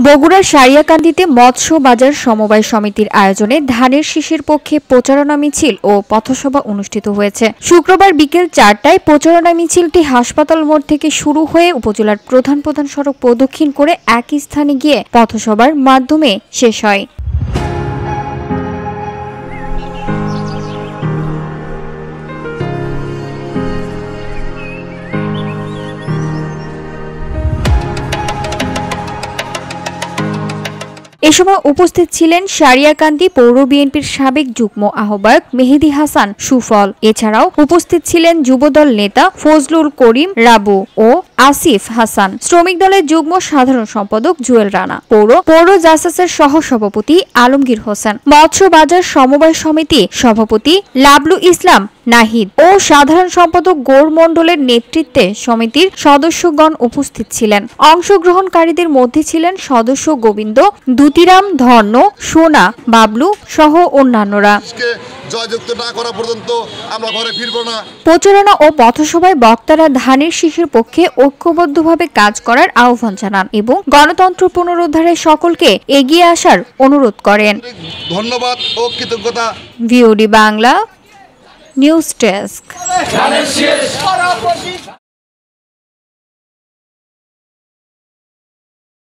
বগুড়ার সারিয়াকান্দিতে মৎস্য বাজার সমবায় সমিতির আয়োজনে ধানের শীষের পক্ষে প্রচারণা মিছিল ও পথসভা অনুষ্ঠিত হয়েছে। শুক্রবার বিকেল ৪টায় প্রচারণা মিছিলটি হাসপাতাল মোড় থেকে শুরু হয়ে উপজেলার প্রধান প্রধান সড়ক প্রদক্ষিণ করে একই স্থানে গিয়ে পথসভার মাধ্যমে শেষ হয়। এ সময় উপস্থিত ছিলেন সারিয়াকান্দি পৌর বিএনপির সাবেক যুগ্ম আহ্বায়ক মেহেদী হাসান সুফল। এছাড়াও উপস্থিত ছিলেন যুবদল নেতা ফজলুল করিম রাবু ও আসিফ হাসান, শ্রমিক দলের যুগ্ম সাধারণ সম্পাদক জুয়েল রানা, পৌর জাসাসের সহ সভাপতি আলমগীর হোসেন, মৎস্য বাজার সমবায় সমিতি সভাপতি লাবলু ইসলাম নাহিদ ও সাধারণ সম্পাদক গৌর মণ্ডলের নেতৃত্বে সমিতির সদস্যগণ উপস্থিত ছিলেন। অংশগ্রহণকারীদের মধ্যে ছিলেন সদস্য গোবিন্দ, দুতিরাম, ধর্ণ, সোনা, বাবলু সহ অন্যান্যরা। জয়যুক্ত না করা পর্যন্ত আমরা ঘরে ফিরব না। প্রচারণা ও পথসভায় বক্তারা ধানের শীষের পক্ষে ঐক্যবদ্ধভাবে কাজ করার আহ্বান জানান এবং গণতন্ত্র পুনরুদ্ধারে সকলকে এগিয়ে আসার অনুরোধ করেন। ধন্যবাদ ও কৃতজ্ঞতা। VOD Bangla news desk.